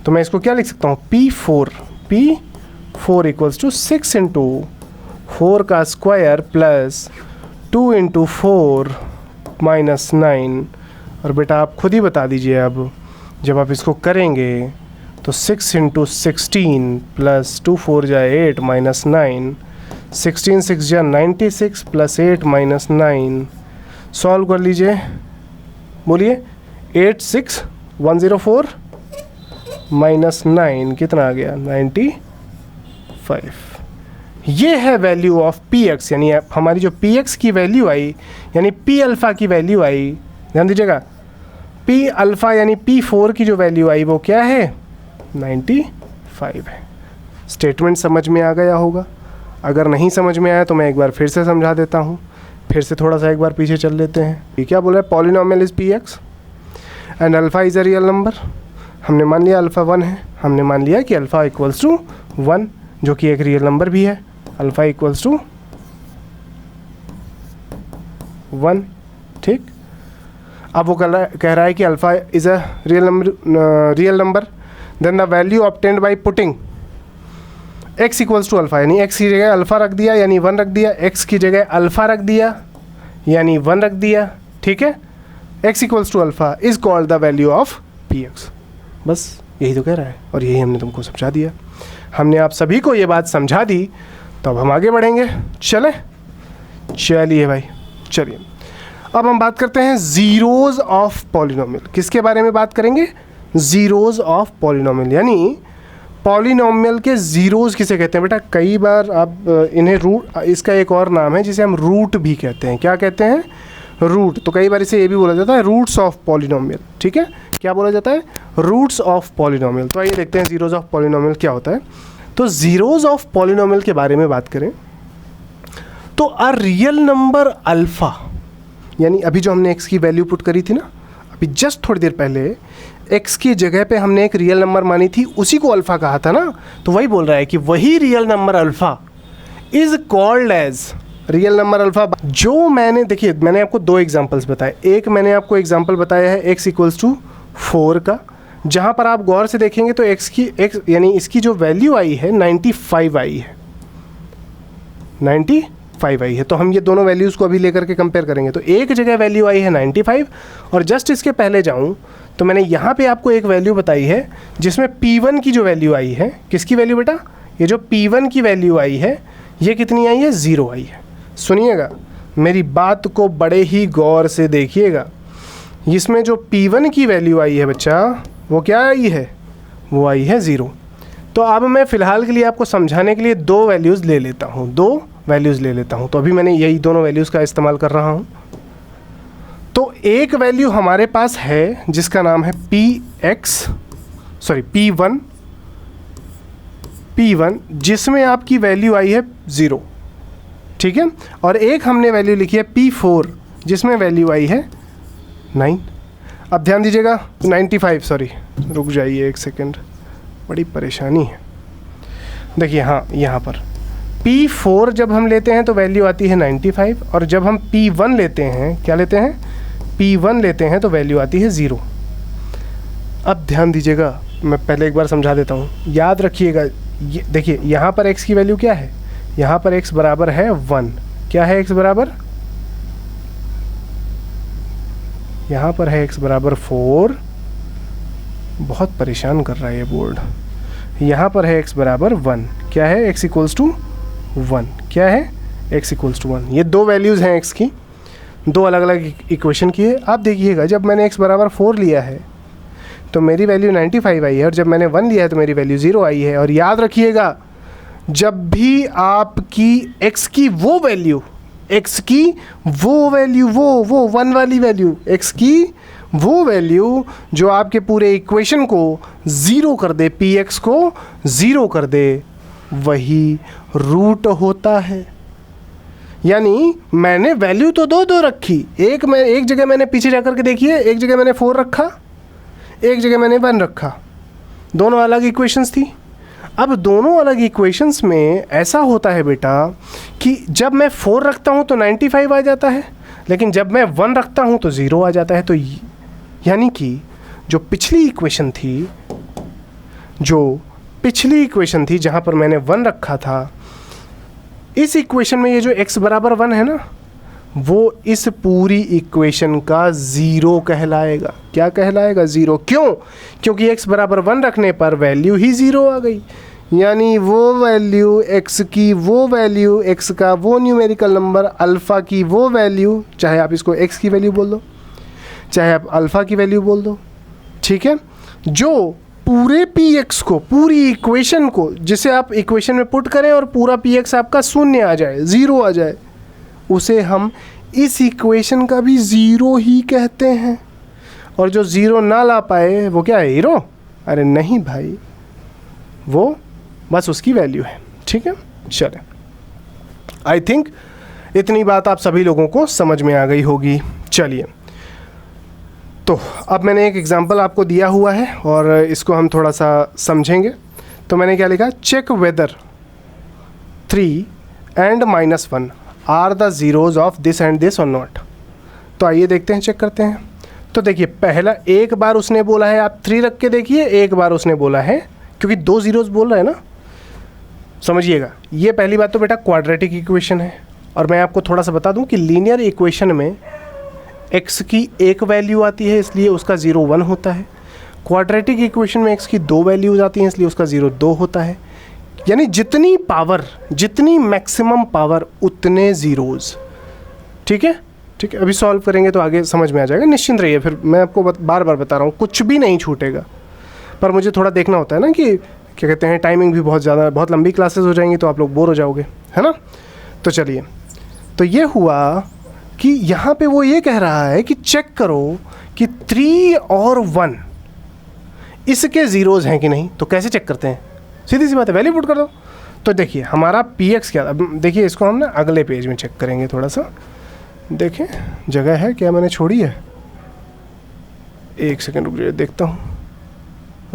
तो मैं इसको क्या लिख सकता हूँ, P4 इक्वल्स टू 6 इंटू 4 का स्क्वायर प्लस 2 इंटू 4 माइनस 9। और बेटा आप खुद ही बता दीजिए, अब जब आप इसको करेंगे तो 6 इंटू 16 प्लस 2 4 जाए 8 माइनस 9, 16 6 जा 96 प्लस 8 माइनस 9, सॉल्व कर लीजिए, बोलिए 8 6 104 माइनस 9 कितना आ गया, 95। ये है वैल्यू ऑफ पी एक्स, यानी हमारी जो पी एक्स की वैल्यू आई, यानी पी अल्फ़ा की वैल्यू आई, ध्यान दीजिएगा, पी अल्फ़ा यानी P4 की जो वैल्यू आई वो क्या है, 95 है। स्टेटमेंट समझ में आ गया होगा, अगर नहीं समझ में आया तो मैं एक बार फिर से समझा देता हूँ, फिर से थोड़ा सा एक बार पीछे चल लेते हैं। ये क्या बोला है, polynomial is P x and alpha is a real number. हमने मान लिया अल्फ़ा 1 है, हमने मान लिया कि अल्फ़ा इक्वल्स टू 1 जो कि एक रियल नंबर भी है, अल्फ़ा इक्वल्स टू 1, ठीक। अब वो कह रहा है कि alpha is a real number, then the value obtained by putting x equals to alpha, यानी x की जगह अल्फ़ा रख दिया यानी 1 रख दिया, x की जगह अल्फ़ा रख दिया यानी 1 रख दिया, ठीक है। x equals to alpha is called the value of P X. बस यही तो कह रहा है, और यही हमने तुमको समझा दिया। हमने आप सभी को ये बात समझा दी, तो अब हम आगे बढ़ेंगे। चलिए भाई, चलिए अब हम बात करते हैं ज़ीरोज़ ऑफ पॉलिनोमियल। किसके बारे में बात करेंगे, ज़ीरोज़ ऑफ पॉलिनोमियल, यानी पॉलिनोमियल के ज़ीरोज़ किसे कहते हैं बेटा। कई बार आप इन्हें रूट, इसका एक और नाम है जिसे हम रूट भी कहते हैं। क्या कहते हैं, रूट। तो कई बार इसे ये भी बोला जाता है रूट्स ऑफ पॉलिनोमियल, ठीक है। क्या बोला जाता है, रूट्स ऑफ पॉलिनोमियल। तो आइए देखते हैं ज़ीरोज़ ऑफ पॉलिनोमियल क्या होता है। तो ज़ीरोज़ ऑफ पॉलिनोमियल के बारे में बात करें तो अ रियल नंबर अल्फ़ा, यानी अभी जो हमने x की वैल्यू पुट करी थी ना, अभी जस्ट थोड़ी देर पहले x की जगह पे हमने एक रियल नंबर मानी थी, उसी को अल्फ़ा कहा था ना। तो वही बोल रहा है कि वही real number alpha is called as real number alpha. जो मैंने, देखिए मैंने आपको 2 एग्जांपल्स बताए। एक मैंने आपको एग्जांपल बताया है x इक्वल्स टू 4 का, जहाँ पर आप गौर से देखेंगे तो x यानी इसकी जो वैल्यू आई है 95 आई है, 95 आई है। तो हम ये दोनों वैल्यूज़ को अभी लेकर के कंपेयर करेंगे। तो एक जगह वैल्यू आई है 95, और जस्ट इसके पहले जाऊँ तो मैंने यहाँ पे आपको एक वैल्यू बताई है जिसमें P1 की जो वैल्यू आई है, किसकी वैल्यू बेटा, ये जो P1 की वैल्यू आई है ये कितनी आई है, 0 आई है। सुनिएगा, मेरी बात को बड़े ही गौर से देखिएगा। इसमें जो P1 की वैल्यू आई है बच्चा, वो क्या आई है, वो आई है 0। तो अब मैं फ़िलहाल के लिए आपको समझाने के लिए 2 वैल्यूज़ ले लेता हूँ, 2 वैल्यूज़ ले लेता हूँ। तो अभी मैंने यही दोनों वैल्यूज़ का इस्तेमाल कर रहा हूँ। तो एक वैल्यू हमारे पास है जिसका नाम है P1, जिसमें आपकी वैल्यू आई है 0, ठीक है। और एक हमने वैल्यू लिखी है P4 जिसमें वैल्यू आई है 9। अब ध्यान दीजिएगा, 95, सॉरी रुक जाइए एक सेकेंड, बड़ी परेशानी है। देखिए हाँ, यहाँ पर P4 जब हम लेते हैं तो वैल्यू आती है 95, और जब हम P1 लेते हैं, क्या लेते हैं, P1 लेते हैं तो वैल्यू आती है 0। अब ध्यान दीजिएगा, मैं पहले एक बार समझा देता हूँ, याद रखिएगा। ये देखिए यहाँ पर x की वैल्यू क्या है, यहाँ पर x बराबर है 1। क्या है x बराबर, यहाँ पर है x बराबर 4, बहुत परेशान कर रहा है ये बोर्ड। यहाँ पर है x बराबर 1, क्या है x इक्वल्स टू 1, क्या है x इक्वल्स टू 1। ये दो वैल्यूज़ हैं x की, दो अलग अलग इक्वेशन की है। आप देखिएगा जब मैंने x बराबर 4 लिया है तो मेरी वैल्यू 95 आई है, और जब मैंने 1 लिया है तो मेरी वैल्यू 0 आई है। और याद रखिएगा जब भी आपकी x की वो वैल्यू, x की वो वैल्यू, वो 1 वाली वैल्यू, x की वो वैल्यू जो आपके पूरे इक्वेशन को ज़ीरो कर दे, px को ज़ीरो कर दे, वही रूट होता है। यानी मैंने वैल्यू तो दो रखी, एक जगह मैंने पीछे जाकर के देखिए, एक जगह मैंने 4 रखा, एक जगह मैंने 1 रखा, दोनों अलग इक्वेशंस थी। अब दोनों अलग इक्वेशंस में ऐसा होता है बेटा कि जब मैं 4 रखता हूँ तो 95 आ जाता है, लेकिन जब मैं 1 रखता हूँ तो 0 आ जाता है। तो यानी कि जो पिछली इक्वेशन थी जहाँ पर मैंने 1 रखा था, इस इक्वेशन में ये जो x बराबर 1 है ना, वो इस पूरी इक्वेशन का 0 कहलाएगा। क्या कहलाएगा? 0। क्यों? क्योंकि x बराबर 1 रखने पर वैल्यू ही 0 आ गई। यानी वो वैल्यू x की वो वैल्यू, x का वो न्यूमेरिकल नंबर, अल्फ़ा की वो वैल्यू, चाहे आप इसको x की वैल्यू बोल दो, चाहे आप अल्फ़ा की वैल्यू बोल दो, ठीक है, जो पूरे px को, पूरी इक्वेशन को, जिसे आप इक्वेशन में पुट करें और पूरा px आपका शून्य आ जाए, 0 आ जाए, उसे हम इस इक्वेशन का भी 0 ही कहते हैं। और जो 0 ना ला पाए वो क्या है? हीरो? अरे नहीं भाई, वो बस उसकी वैल्यू है। ठीक है, चलें, आई थिंक इतनी बात आप सभी लोगों को समझ में आ गई होगी। चलिए, तो अब मैंने एक एग्जांपल आपको दिया हुआ है और इसको हम थोड़ा सा समझेंगे। तो मैंने क्या लिखा? Check whether 3 and -1 are the zeros of this and this और नॉट। तो आइए देखते हैं, चेक करते हैं। तो देखिए, पहला एक बार उसने बोला है, आप 3 रख के देखिए, एक बार उसने बोला है, क्योंकि 2 ज़ीरोज़ बोल रहा है ना, समझिएगा। ये पहली बात तो बेटा क्वाड्रेटिक इक्वेशन है, और मैं आपको थोड़ा सा बता दूं कि लीनियर इक्वेशन में x की एक वैल्यू आती है, इसलिए उसका 0 1 होता है। क्वाड्रेटिक इक्वेशन में x की 2 वैल्यूज़ आती हैं, इसलिए उसका 0 2 होता है। यानी जितनी पावर, जितनी मैक्सिमम पावर, उतने ज़ीरोज़। ठीक है, ठीक है, अभी सॉल्व करेंगे तो आगे समझ में आ जाएगा, निश्चिंत रहिए। फिर मैं आपको बार बार बता रहा हूँ, कुछ भी नहीं छूटेगा, पर मुझे थोड़ा देखना होता है ना कि क्या कहते हैं, टाइमिंग भी बहुत ज़्यादा, बहुत लंबी क्लासेस हो जाएंगी तो आप लोग बोर हो जाओगे, है ना। तो चलिए, तो ये हुआ कि यहाँ पे वो ये कह रहा है कि चेक करो कि 3 और 1 इसके ज़ीरोज़ हैं कि नहीं। तो कैसे चेक करते हैं? सीधी सी बात है, वैल्यू पुट कर दो। तो देखिए हमारा px क्या, अब देखिए इसको हम ना अगले पेज में चेक करेंगे। थोड़ा सा देखें, जगह है क्या मैंने छोड़ी है? एक सेकंड रुक जाइए, देखता हूँ,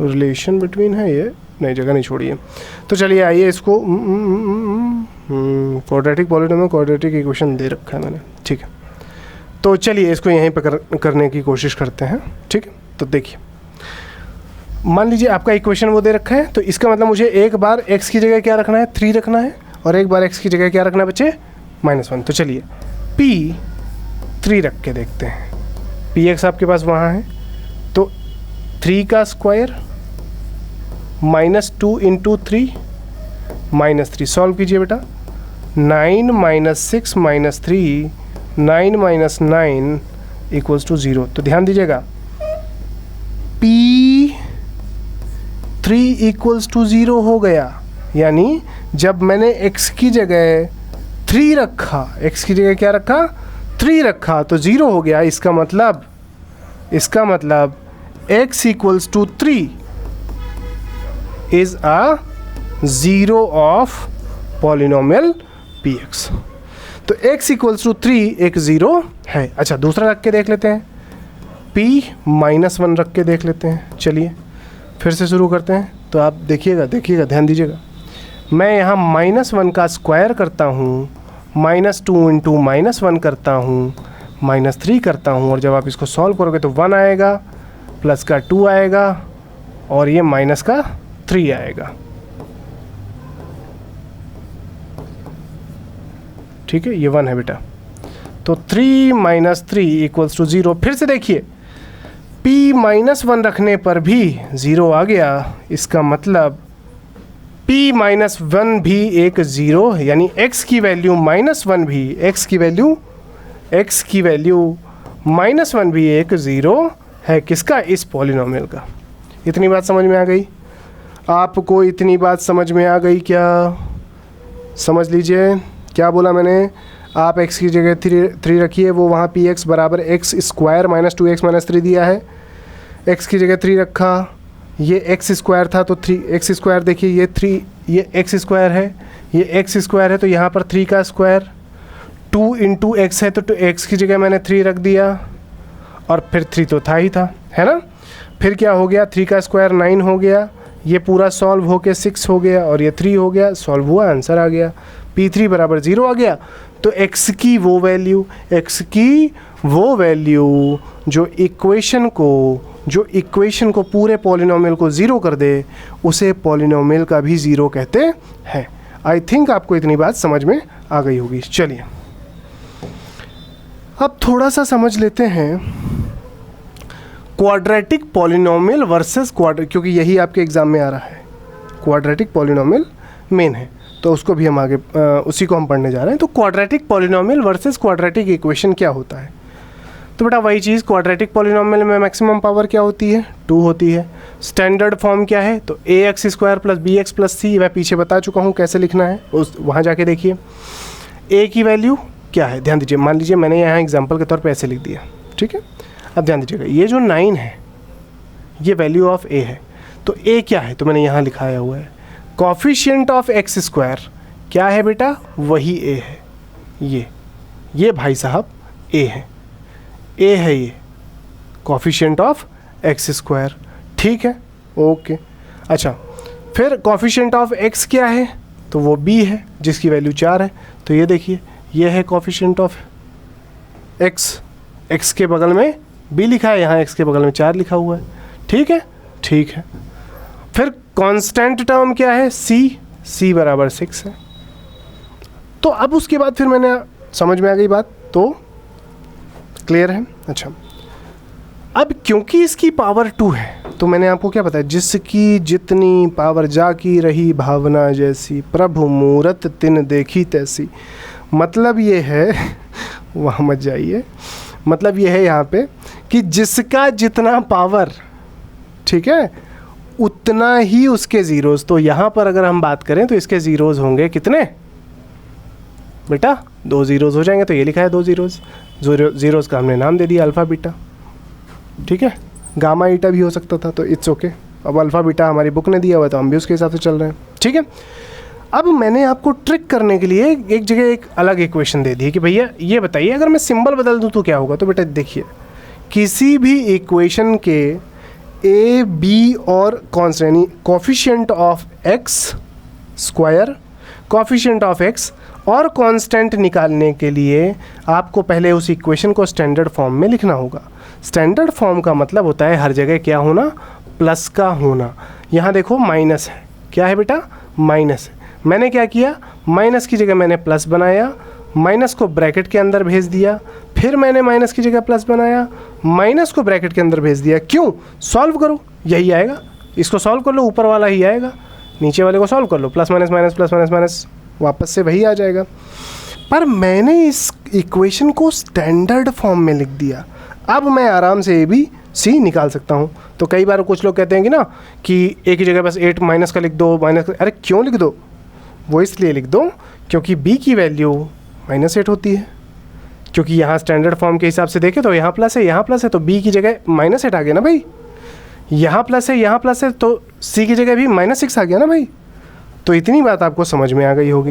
रिलेशन बिटवीन है ये, नहीं जगह नहीं छोड़ी है। तो चलिए आइए इसको, क्वाड्रेटिक पॉलिनोमियल, क्वाड्रेटिक इक्वेशन दे रखा है मैंने, ठीक है। तो चलिए इसको यहीं पर करने की कोशिश करते हैं, ठीक है। तो देखिए, मान लीजिए आपका इक्वेशन वो दे रखा है, तो इसका मतलब मुझे एक बार x की जगह क्या रखना है? 3 रखना है, और एक बार x की जगह क्या रखना है बच्चे? -1। तो चलिए p3 रख के देखते हैं। px आपके पास वहाँ है, तो 3 का स्क्वायर -2 × 3 -3, सॉल्व कीजिए बेटा। 9 - 6 - 3, 9 - 9 = 0। तो ध्यान दीजिएगा, p3 = 0 हो गया। यानी जब मैंने x की जगह 3 रखा, x की जगह क्या रखा? 3 रखा, तो 0 हो गया। इसका मतलब x = 3 is a 0 of polynomial px। तो x = 3 एक 0 है। अच्छा, दूसरा रख के देख लेते हैं, p-1 रख के देख लेते हैं। चलिए फिर से शुरू करते हैं। तो आप देखिएगा, ध्यान दीजिएगा, मैं यहाँ -1 का स्क्वायर करता हूँ, -2 × -1 करता हूँ, -3 करता हूँ, और जब आप इसको सॉल्व करोगे तो 1 आएगा, प्लस का 2 आएगा, और ये माइनस का 3 आएगा। ठीक है, ये 1 है बेटा। तो 3 - 3 = 0। फिर से देखिए, p-1 रखने पर भी 0 आ गया, इसका मतलब p-1 भी एक 0, यानी x की वैल्यू -1 भी, x की वैल्यू -1 भी एक 0 है। किसका? इस पॉलिनोमियल का। इतनी बात समझ में आ गई आपको? इतनी बात समझ में आ गई क्या? समझ लीजिए क्या बोला मैंने। आप x की जगह 3 रखिए, वो वहाँ px बराबर x square minus 2x minus 3 दिया है। x की जगह 3 रखा, ये x स्क्वायर था तो 3x स्क्वायर, देखिए ये x स्क्वायर है, ये x स्क्वायर है, तो यहाँ पर 3 का स्क्वायर, 2 इंटू एक्स है तो x की जगह मैंने 3 रख दिया, और फिर 3 तो था ही था, है ना। फिर क्या हो गया, 3 का स्क्वायर 9 हो गया, ये पूरा सॉल्व होके 6 हो गया, और ये 3 हो गया, सॉल्व हुआ, आंसर आ गया, p3 बराबर 0 आ गया। तो x की वो वैल्यू जो इक्वेशन को पूरे पॉलिनोमियल को 0 कर दे, उसे पॉलिनोमियल का भी 0 कहते हैं। आई थिंक आपको इतनी बात समझ में आ गई होगी। चलिए अब थोड़ा सा समझ लेते हैं क्वाड्रेटिक पॉलिनोमियल वर्सेस क्योंकि यही आपके एग्जाम में आ रहा है, क्वाड्रेटिक पॉलिनोमियल मेन है, तो उसको भी हम आगे उसी को हम पढ़ने जा रहे हैं। तो quadratic polynomial versus quadratic equation क्या होता है? तो बेटा वही चीज़, क्वाड्रेटिक पॉलिनोमियल में मैक्सिमम पावर क्या होती है? 2 होती है। स्टैंडर्ड फॉर्म क्या है? तो ax square plus bx plus c, मैं पीछे बता चुका हूँ कैसे लिखना है, उस वहाँ जाके देखिए। a की वैल्यू क्या है, ध्यान दीजिए, मान लीजिए मैंने यहाँ एग्जाम्पल के तौर पर ऐसे लिख दिया, ठीक है। अब ध्यान दीजिएगा, ये जो 9 है ये वैल्यू ऑफ a है, तो a क्या है? तो मैंने यहाँ लिखाया हुआ है कॉफिशिएंट ऑफ x स्क्वायर, क्या है बेटा? वही a है, ये भाई साहब a है, a है ये कॉफिशिएंट ऑफ x स्क्वायर, ठीक है, ओके। अच्छा, फिर कॉफिशिएंट ऑफ x क्या है? तो वो b है जिसकी वैल्यू 4 है, तो ये देखिए ये है कॉफिशिएंट ऑफ x के बगल में b लिखा है, यहाँ x के बगल में 4 लिखा हुआ है, ठीक है, ठीक है। फिर कांस्टेंट टर्म क्या है? c बराबर 6 है। तो अब उसके बाद फिर मैंने समझ में आ गई बात, तो क्लियर है। अच्छा, अब क्योंकि इसकी पावर 2 है, तो मैंने आपको क्या बताया, जिसकी जितनी पावर जाकी रही भावना जैसी, प्रभु मूरत तिन देखी तैसी। मतलब ये है वहाँ मत जाइए, मतलब ये है यहाँ पे कि जिसका जितना पावर, ठीक है, उतना ही उसके ज़ीरोज़। तो यहाँ पर अगर हम बात करें तो इसके ज़ीरोज़ होंगे कितने बेटा? 2 ज़ीरोज़ हो जाएंगे, तो ये लिखा है 2 ज़ीरोज़ का हमने नाम दे दिया अल्फ़ा बीटा, ठीक है। गामा ईटा भी हो सकता था, तो इट्स ओके। अब अल्फ़ा बीटा हमारी बुक ने दिया हुआ है, तो हम भी उसके हिसाब से चल रहे हैं, ठीक है। अब मैंने आपको ट्रिक करने के लिए एक जगह एक अलग इक्वेशन दे दी है कि भैया ये बताइए अगर मैं सिंबल बदल दूँ तो क्या होगा। तो बेटा देखिए, किसी भी इक्वेशन के a b और कांस्टेंट, यानी coefficient of x square, coefficient of x और कांस्टेंट निकालने के लिए आपको पहले उस इक्वेशन को स्टैंडर्ड फॉर्म में लिखना होगा। स्टैंडर्ड फॉर्म का मतलब होता है हर जगह क्या होना? प्लस का होना। यहाँ देखो माइनस है, क्या है बेटा? माइनस है। मैंने क्या किया, माइनस की जगह मैंने प्लस बनाया, माइनस को ब्रैकेट के अंदर भेज दिया, फिर मैंने माइनस की जगह प्लस बनाया, माइनस को ब्रैकेट के अंदर भेज दिया। क्यों? सॉल्व करो, यही आएगा। इसको सॉल्व कर लो, ऊपर वाला ही आएगा, नीचे वाले को सॉल्व कर लो, plus minus minus plus minus minus, वापस से वही आ जाएगा। पर मैंने इस इक्वेशन को स्टैंडर्ड फॉर्म में लिख दिया। अब मैं आराम से ए बी सी निकाल सकता हूँ। तो कई बार कुछ लोग कहते हैं कि ना कि एक ही जगह बस 8 माइनस का लिख दो, माइनस का, अरे क्यों लिख दो? वो इसलिए लिख दो क्योंकि b की वैल्यू -8 होती है, क्योंकि यहाँ स्टैंडर्ड फॉर्म के हिसाब से देखें तो यहाँ प्लस है, यहाँ प्लस है, तो b की जगह -8 आ गया ना भाई। यहाँ प्लस है, यहाँ प्लस है, तो c की जगह भी -6 आ गया ना भाई। तो इतनी बात आपको समझ में आ गई होगी।